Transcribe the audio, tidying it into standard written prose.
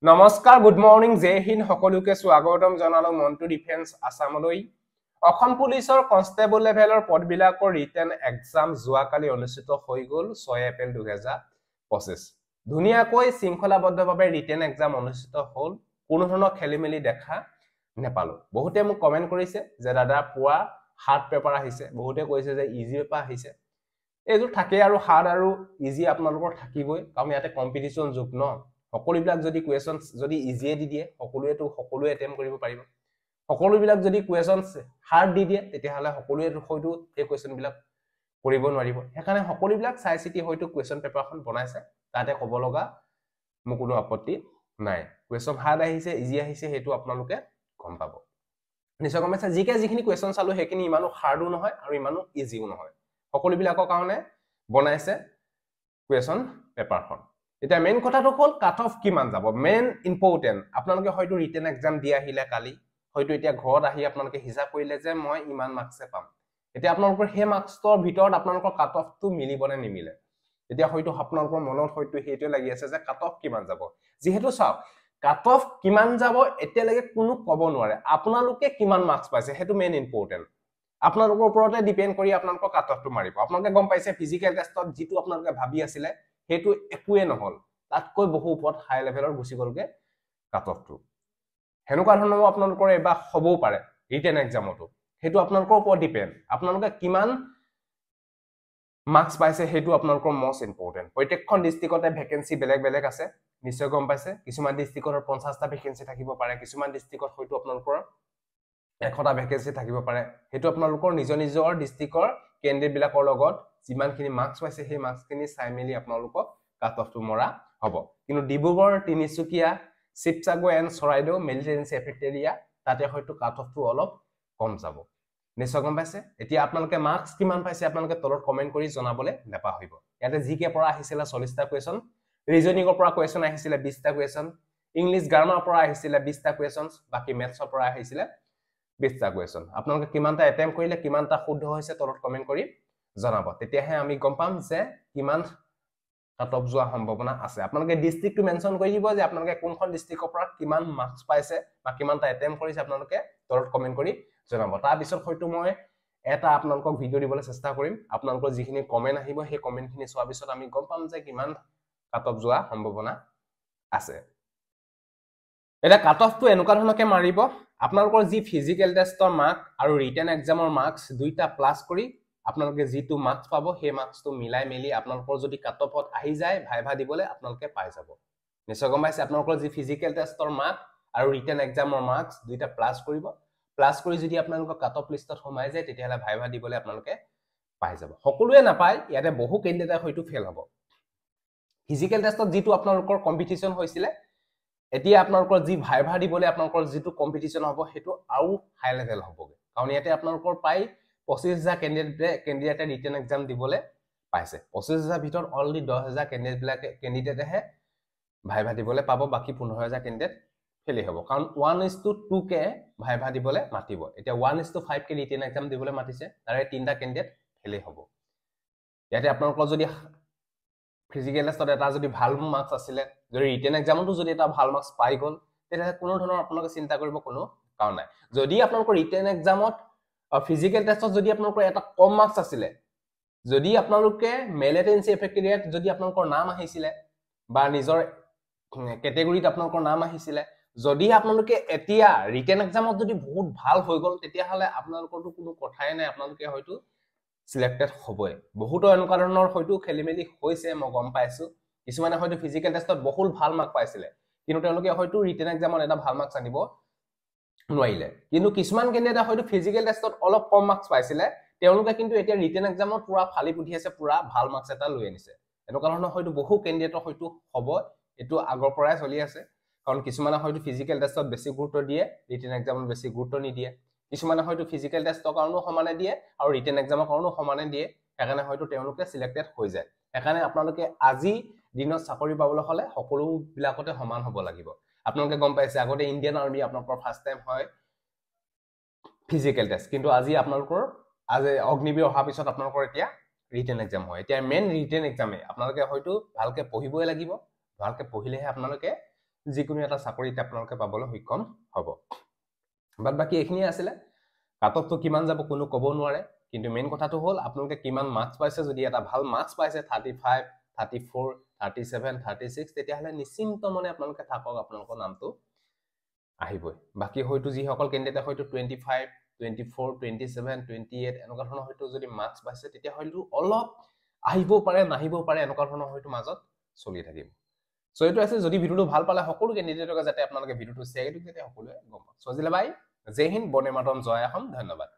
নমস্কাৰ good morning জয় হিন্দ সকলোকে স্বাগতম জনালো মন্টু ডিফেন্স আসামলৈ অসম পুলিচৰ কনষ্টেবল লেভেলৰ পদবিলাকৰ ৰিটেন এক্সাম যোৱাকালি অনুষ্ঠিত হৈ গল 6 এপ্ৰিল 2025 ধুনিয়াকৈ শৃংখলাবদ্ধভাৱে ৰিটেন এক্সাম অনুষ্ঠিত হ'ল কোনো ধৰণৰ খেলিমেলি দেখা নেপালো বহুতে মোক কমেন্ট কৰিছে যে দাদা পুৱা হাৰ্ড পেপাৰ আহিছে বহুতে কৈছে যে ইজি পেপাৰ আহিছে এইটো থাকে আৰু হাৰ্ড আৰু ইজি আপোনালোকৰ থাকিবই কাৰণ ইয়াতে কম্পিটিশন যুগ ন সকলোবিলাক যদি কোৱেশ্যনছ যদি ইজিয়ে দি দিয়ে সকলোৱে এটেম্প কৰিব পাৰিব সকলোবিলাক যদি কোৱেশ্যনছ হাৰ্ড দি দিয়ে তেতিয়াহলে সকলোৱে হয়তো এই কোৱেশ্যনবিলাক কৰিব নোৱাৰিব সেইকাৰণে সকলোবিলাক চাই চিতি হয়তো কোৱেশ্যন পেপাৰখন বনাইছে তাতে ক'ব লগা মোৰ কোনো আপত্তি নাই কোৱেশ্যন হাৰ্ড আহিছে ইজি আহিছে হেতু আপোনালোকে গম পাব নিশ্চয় গম পাইছে যিখিনি কোৱেশ্যন চালো হেখিনি ইমানো হাৰ্ডও নহয় আৰু ইমানো ইজিও নহয় সকলোবিলাকৰ কাৰণে বনাইছে কোৱেশ্যন পেপাৰখন এটা মেইন কথাটো হ'ল কাট অফ কিমান যাব মেইন ইম্পৰ্টেন্ট আপোনালোকে হয়তো ৰিটেন এক্সাম দি আহিলে কালি হয়তো এতিয়া ঘৰত আহি আপোনালোকে হিসাব কৰিলে যে মই ইমান মাৰ্কসে পাম এতিয়া আপোনালোকৰ হে মাৰ্কসৰ ভিতৰত আপোনালোকৰ কাট অফটো মিলিবনে নিমিলে এতিয়া হয়তো আপোনালোকৰ মনত হয়তো হেটো লাগি আছে যে কাট অফ কিমান যাব যেহেতু চাওক কাট অফ কিমান যাব এতিয়ালৈকে কোনো ক'ব নোৱাৰে আপোনালোকে কিমান মাৰ্কস পাইছে হেতু মেইন ইম্পৰ্টেন্ট আপোনালোকৰ ওপৰতে ডিপেন্ড কৰি আপোনালোকৰ কাট অফটো মাৰিব আপোনালোকে গম পাইছে ফিজিক্যাল টেষ্টত যেটো আপোনালোকে ভাবি আছিলে হেতু একোৱে নহল তাতকৈ বহু ওপৰত হাই লেভেলৰ গুছি গলগে কাট অফটো হেনুকা ধৰণৰ আপোনালোকৰ এবা হবও পাৰে ৰিটেন এক্সামটো হেতু আপোনালোকৰ ওপৰত ডিপেন্ড আপোনালোকে কিমান মাৰ্কস পাইছে হেতু আপোনালোকৰ মোস্ট ইম্পৰ্টেন্ট প্ৰত্যেকখন ডিস্ট্ৰিক্টতে ভ্যাকেন্সি বেলেগ বেলেগ আছে নিশ্চয় গম পাইছে কিছুমান ডিস্ট্ৰিক্টৰ 50টা ভ্যাকেন্সি থাকিব পাৰে কিছুমান ডিস্ট্ৰিক্টত হয়তো আপোনালোকৰ 100টা ভ্যাকেন্সি থাকিব পাৰে হেতু আপোনালোকৰ নিজৰ ডিস্ট্ৰিক্টৰ কেন্ডিডেট বিলাকৰ লগত যিমানখিনি মাৰ্কস পাইছে সেই মাৰ্কসখিনি চাই মেলি আপোনালোকক কাট অফটো মৰা হ'ব কিন্তু Dibrugarh Tinsukia Sivasagar and Charaideo militancy effect area তাতে হয়তো কাট অফটো অলপ কম যাব নিশ্চয় গম পাইছে এতিয়া আপোনালোকে মাৰ্কস কিমান পাইছে আপোনালোকে তলত কমেন্ট কৰি জনাবলে নেপাহৰিব ইয়াতে জিকে পৰা আহিছিল 40টা কোৱেশ্যন ৰিজনিংৰ পৰা কোৱেশ্যন আহিছিল 20টা কোৱেশ্যন ইংলিশ গ্ৰামাৰ পৰা আহিছিল 20টা কোৱেশ্যনছ বাকি মেথছৰ পৰা আহিছিল 20টা কোৱেশ্যন আপোনালোকে কিমানটা এটেম্প কৰিলে কিমানটা শুদ্ধ হৈছে তলত কমেন্ট কৰি জনাব তেতিয়াহে আমি গম পাম যে কিমান কাট অফ যোৱা সম্ভাৱনা আছে আপোনালোকে ডিস্ট্ৰিক্টটো মেনশন কৰি দিব যে আপোনালোকে কোনখন ডিস্ট্ৰিক্টৰ পৰা কিমান মাৰ্কস পাইছে বা কিমানটা এটেম্প কৰিছে আপোনালোকে তলত কমেন্ট কৰি জনাব তাৰ পিছত হয়তো মই এটা আপোনালোকক ভিডিও দিবলৈ চেষ্টা কৰিম আপোনালোকৰ যিখিনি কমেন্ট আহিব সেই কমেন্টখিনি চোৱাৰ পিছত আমি গম পাম যে কিমান কাট অফ যোৱা সম্ভাৱনা আছে এটা কাট অফটো এনেকুৱা ধৰণকে মাৰিব আপোনালোকৰ যি ফিজিক্যাল টেষ্টৰ মাৰ্ক আৰু ৰিটেন এক্সামৰ মাৰ্কস দুইটা প্লাস কৰি আপোনালোকে যেটো মাৰ্কস পাব সেই মাৰ্কসটো মিলাই মেলি আপোনালোকৰ যদি কাট অফত আহি যায় ভাইভা দিবলে আপোনালোকে পাই যাব নিশ্চয় গম পাইছে আপোনালোকৰ যি ফিজিক্যাল টেষ্টৰ মাৰ্ক আৰু ৰিটেন এক্সামৰ মাৰ্কস দুইটা প্লাস কৰিব প্লাস কৰি যদি আপোনালোকৰ কাট অফ লিষ্টত সোমাই যায় তেতিয়াহলে ভাইভা দিবলে আপোনালোকে পাই যাব সকলোৱে নাপায় ইয়াতে বহু কেন্ডিডেট হয়তো ফেল হ'ব ফিজিক্যাল টেষ্টত যেটো আপোনালোকৰ কম্পিটিশন হৈছিল এতিয়া আপোনালোকৰ যি ভাইভা দিবলে আপোনালোকৰ যেটো কম্পিটিশন হ'ব হেতু আৰু হাই লেভেল হ'বগে কাৰণ ইয়াতে আপোনালোকৰ পাই 25000 কেন্ডিডেটে ৰিটেন এক্সাম দিবলে পাইছে 25000 ভিতৰত অলৰেডি 10000 কেন্ডিডেটেহে ভাইভা দিবলে পাব বাকি 15000 কেন্ডিডেট ফেলি হ'ব কাৰণ 1:2 কে ভাইভা দিবলে মাতিব এতিয়া 1:5 কে ৰিটেন এক্সাম দিবলে মাতিছে তাৰে 3টা কেন্ডিডেট ফেলি হ'ব ইয়াতে আপোনালোকৰ যদি ফিজিক্যাল টেষ্টত এটা যদি ভাল মাৰ্কস আছিল যদি ৰিটেন এক্সামতো যদি এটা ভাল মাৰ্কস পাই গল তেতিয়া কোনো ধৰণৰ আপোনালোকে চিন্তা কৰিব কোনো কাৰণ নাই যদি আপোনালোকৰ ৰিটেন এক্সামত ফিজিক্যাল টেষ্টত যদি আপোনালোকৰ এটা কম মাৰ্কস আছিল যদি আপোনালোকে মিলিটেন্সি এফেক্ট এৰিয়াত যদি আপোনালোকৰ নাম আহিছিল বা নিজৰ ক্যাটেগৰীত আপোনালোকৰ নাম আহিছিল যদি আপোনালোকে এতিয়া ৰিটেন এক্সামত যদি বহুত ভাল হৈ গল তেতিয়া হলে আপোনালোকৰটো কোনো কথাই নাই আপোনালোকে হয়তো সিলেক্টেড হ'বই বহুতো এনেকুৱা ধৰণৰ হয়তো খেলিমেলি হৈছে মই গম পাইছো কিছুমানে হয়তো ফিজিক্যাল টেষ্টত বহুত ভাল মাৰ্ক পাইছিল কিন্তু তেওঁলোকে হয়তো ৰিটেন এক্সামত এটা ভাল মাৰ্কস আনিব নোৱাৰিলে কিন্তু কিছুমান কেন্ডিডেট হয়তো ফিজিক্যাল টেষ্টত অলপ কম মাৰ্কস পাইছিল তেওঁলোকে কিন্তু এতিয়া ৰিটেন এক্সামত পুৰা ফালি পুঠি আছে পুৰা ভাল মাৰ্কস এটা লৈ আনিছে এনেকুৱা ধৰণৰ হয়তো বহু কেন্ডিডেটৰ হয়তো হ'ব এটো আগৰ পৰাই চলি আছে কাৰণ কিছুমানে হয়তো ফিজিক্যাল টেষ্টত বেছি গুৰুত্ব দিয়ে ৰিটেন এক্সামত বেছি গুৰুত্ব নিদিয়ে কিছুমানে হয়তো ফিজিক্যাল টেষ্টৰ কাৰণেও সমানে দিয়ে আৰু ৰিটেন এক্সামৰ কাৰণেও সমানে দিয়ে একাৰণে হয়তো তেওঁলোকে সিলেক্টেড হৈ যায় একাৰণে আপোনালোকে আজি দিনত চাকৰি পাবলৈ হলে সকলো বিলাকতে সমান হ'ব লাগিব আপোনালোকে গম পাইছে আগতে ইন্ডিয়ান আৰ্মি আপোনালোকৰ ফাৰ্স্ট টাইম হয় ফিজিক্যাল টেষ্ট কিন্তু আজি আপোনালোকৰ আজি অগ্নিবীৰ অহা পিছত আপোনালোকৰ এতিয়া ৰিটেন এক্সাম হয় এতিয়া মেইন ৰিটেন এক্সামে আপোনালোকে হয়তো ভালকে পঢ়িবই লাগিব ভালকে পঢ়িলেহে আপোনালোকে যিকোনো এটা চাকৰিতে আপোনালোকে পাবলৈ সক্ষম হ'ব বাট বাকি এইখিনিয়ে আছিলে কাট অফটো কিমান যাব কোনো ক'ব নোৱাৰে কিন্তু মেইন কথাটো হ'ল আপোনালোকে কিমান মাৰ্কছ পাইছে যদি এটা ভাল মাৰ্কছ পাইছে 35 34 37 36 তেতিয়াহ'লে নিশ্চিন্ত মনে আপোনালোকে থাকক আপোনালোকৰ নামটো আহিবই বাকি হয়তো যিসকল কেণ্ডিডেট হয়তো 25 24 27 28 এনেকুৱা ধৰণৰ হয়তো যদি মাৰ্কছ পাইছে তেতিয়া হয়তো অলপ আহিবও পাৰে নাহিবও পাৰে এনেকুৱা ধৰণৰ হয়তো মাজত চলি থাকিব সো এইটো আছে যদি ভিডিওটো ভাল পালে সকলো কেণ্ডিডেটক যাতে আপোনালোকে ভিডিওটো শ্বেয়াৰ কৰি দিয়ক যাতে সকলোৱে গম পাওক সো আজিলে বাই জয় হিন্দ বন্দে মাতৰম জয় অসম ধন্যবাদ